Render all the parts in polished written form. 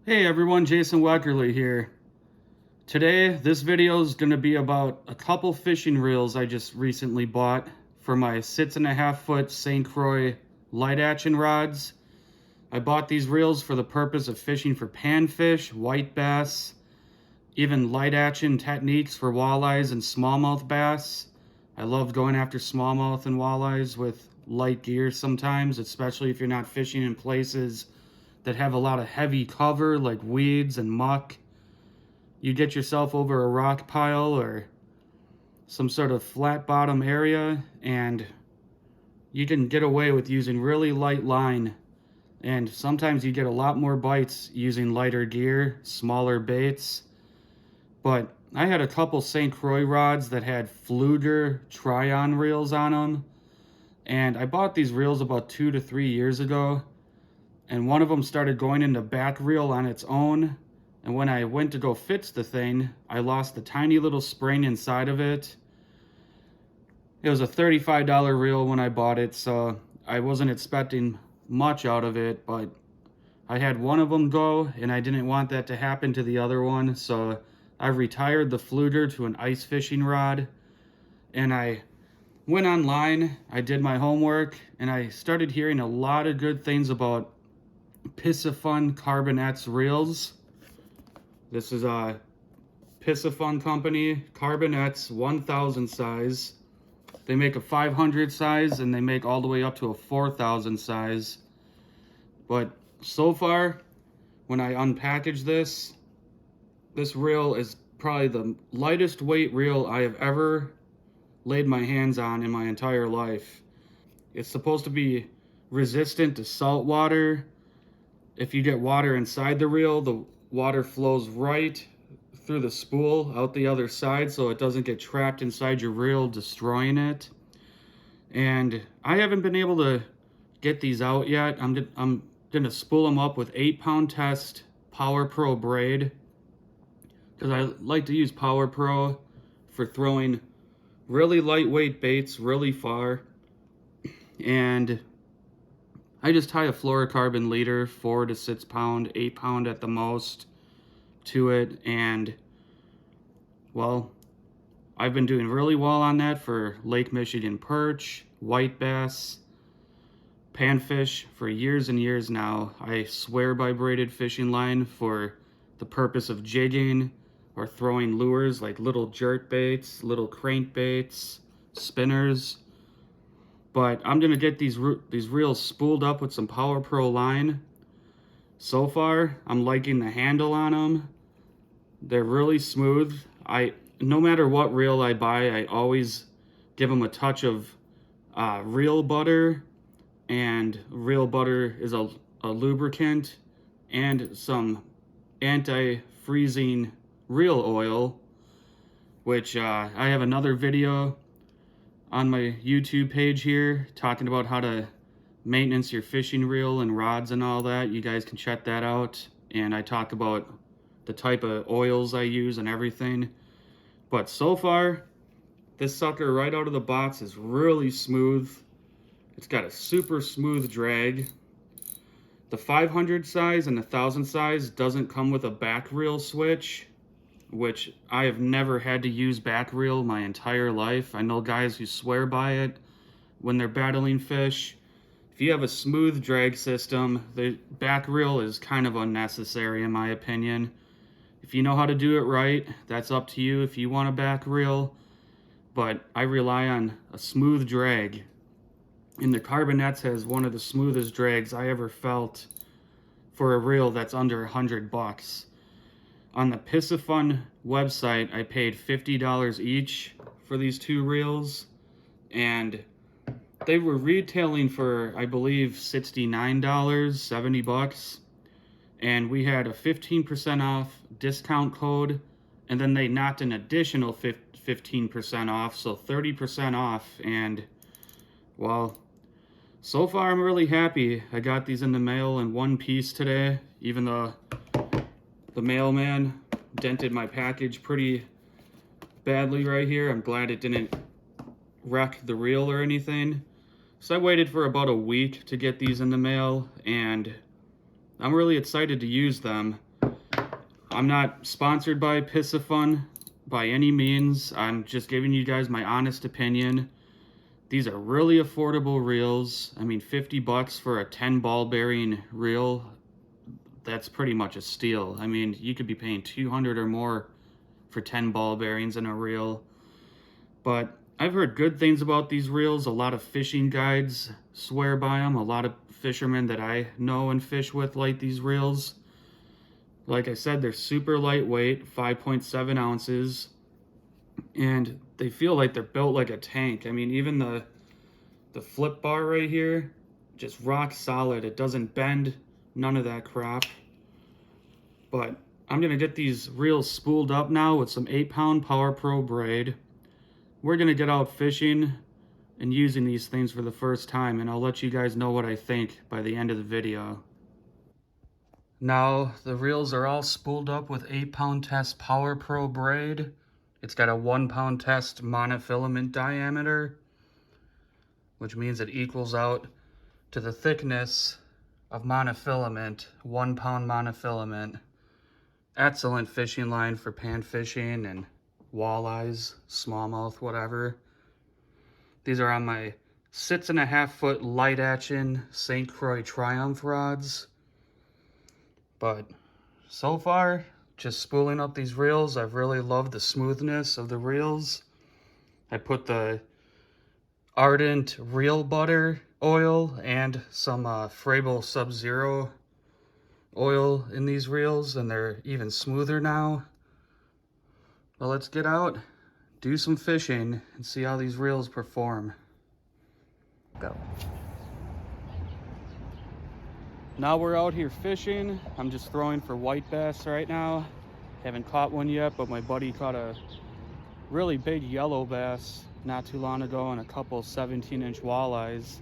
Hey everyone, Jason Weckerle here. Today, this video is going to be about a couple fishing reels I just recently bought for my 6.5 foot St. Croix light action rods. I bought these reels for the purpose of fishing for panfish, white bass, even light action techniques for walleyes and smallmouth bass. I love going after smallmouth and walleyes with light gear sometimes, especially if you're not fishing in places that have a lot of heavy cover like weeds and muck. You get yourself over a rock pile or some sort of flat bottom area and you can get away with using really light line, and sometimes you get a lot more bites using lighter gear, smaller baits. But I had a couple St. Croix rods that had Fluger try-on reels on them, and I bought these reels about 2 to 3 years ago, and one of them started going into back reel on its own, and when I went to go fix the thing, I lost the tiny little spring inside of it. It was a $35 reel when I bought it, so I wasn't expecting much out of it, but I had one of them go, and I didn't want that to happen to the other one, so I retired the Fluger to an ice fishing rod, and I went online, I did my homework, and I started hearing a lot of good things about Piscifun Carbonettes reels. This is a Piscifun company, Carbonettes 1000 size. They make a 500 size and they make all the way up to a 4000 size. But so far, when I unpackage this reel is probably the lightest weight reel I have ever laid my hands on in my entire life. It's supposed to be resistant to salt water. If you get water inside the reel, the water flows right through the spool out the other side so it doesn't get trapped inside your reel, destroying it. And I haven't been able to get these out yet. I'm gonna spool them up with 8-pound test Power Pro braid, because I like to use Power Pro for throwing really lightweight baits really far. And I just tie a fluorocarbon leader, 4 to 6 pound, 8 pound at the most, to it, and well, I've been doing really well on that for Lake Michigan perch, white bass, panfish for years and years now. I swear by braided fishing line for the purpose of jigging or throwing lures like little jerk baits, little crankbaits, spinners. But I'm gonna get these reels spooled up with some Power Pro line. So far, I'm liking the handle on them. They're really smooth. No matter what reel I buy, I always give them a touch of reel butter, and reel butter is a lubricant, and some anti-freezing reel oil, which I have another video on my YouTube page here talking about how to maintenance your fishing reel and rods and all that. You guys can check that out, and I talk about the type of oils I use and everything. But so far, this sucker right out of the box is really smooth. It's got a super smooth drag. The 500 size and the 1000 size doesn't come with a back reel switch, which I have never had to use back reel my entire life. I know guys who swear by it when they're battling fish. If you have a smooth drag system, the back reel is kind of unnecessary in my opinion. If you know how to do it right, that's up to you if you want a back reel, but I rely on a smooth drag. And the Carbonettes has one of the smoothest drags I ever felt for a reel that's under $100. On the Piscifun website, I paid $50 each for these two reels, and they were retailing for, I believe, $69, 70 bucks. And we had a 15% off discount code, and then they knocked an additional 15% off, so 30% off. And well, so far I'm really happy. I got these in the mail in one piece today, even though the mailman dented my package pretty badly right here. I'm glad it didn't wreck the reel or anything. So I waited for about a week to get these in the mail, and I'm really excited to use them. I'm not sponsored by Piscifun by any means. I'm just giving you guys my honest opinion. These are really affordable reels. I mean, 50 bucks for a 10 ball bearing reel, that's pretty much a steal. I mean, you could be paying 200 or more for 10 ball bearings in a reel. But I've heard good things about these reels. A lot of fishing guides swear by them. A lot of fishermen that I know and fish with like these reels. Like I said, they're super lightweight, 5.7 ounces. And they feel like they're built like a tank. I mean, even the flip bar right here, just rock solid. It doesn't bend, none of that crap. But I'm gonna get these reels spooled up now with some 8-pound Power Pro braid. We're gonna get out fishing and using these things for the first time, and I'll let you guys know what I think by the end of the video. Now the reels are all spooled up with 8-pound test Power Pro braid. It's got a 1-pound test monofilament diameter, which means it equals out to the thickness of monofilament, 1-pound monofilament. Excellent fishing line for pan fishing and walleyes, smallmouth, whatever. These are on my 6.5 foot light action St. Croix Triumph rods. But so far, just spooling up these reels, I've really loved the smoothness of the reels. I put the Ardent Reel Butter oil and some Frabil Sub-Zero oil in these reels, and they're even smoother now. But let's get out, do some fishing, and see how these reels perform. Go. Now we're out here fishing. I'm just throwing for white bass right now. Haven't caught one yet, but my buddy caught a really big yellow bass not too long ago and a couple 17-inch walleyes.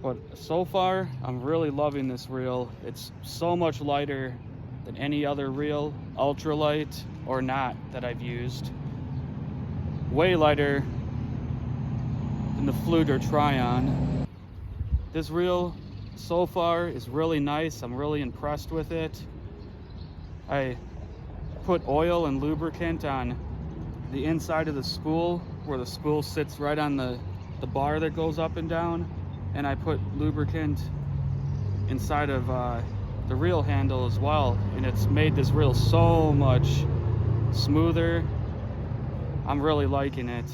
But so far, I'm really loving this reel. It's so much lighter than any other reel, ultralight or not, that I've used. Way lighter than the Flute or Tryon. This reel so far is really nice. I'm really impressed with it. I put oil and lubricant on the inside of the spool, where the spool sits right on the bar that goes up and down. And I put lubricant inside of the reel handle as well, and it's made this reel so much smoother. I'm really liking it.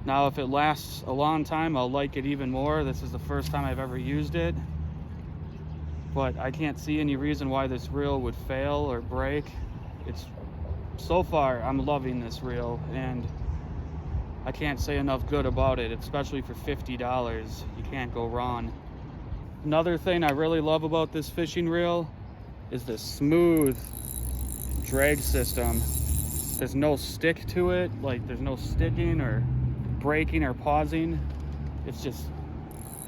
Now if it lasts a long time, I'll like it even more. This is the first time I've ever used it, but I can't see any reason why this reel would fail or break. It's so far, I'm loving this reel, and I can't say enough good about it, especially for $50. You can't go wrong. Another thing I really love about this fishing reel is the smooth drag system. There's no stick to it, like there's no sticking or breaking or pausing. It's just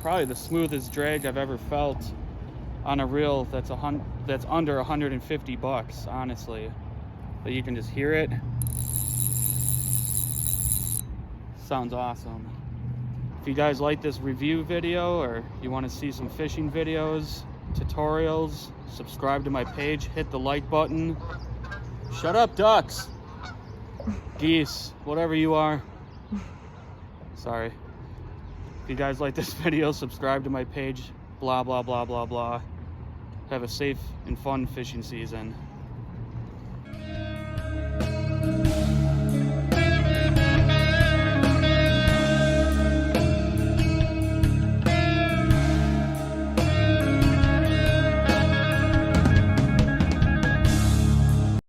probably the smoothest drag I've ever felt on a reel that's under 150 bucks, honestly. But you can just hear it. Sounds awesome. If you guys like this review video, or you want to see some fishing videos, tutorials, subscribe to my page, hit the like button. Shut up, ducks, geese, whatever you are. Sorry. If you guys like this video, subscribe to my page, blah blah blah blah blah. Have a safe and fun fishing season.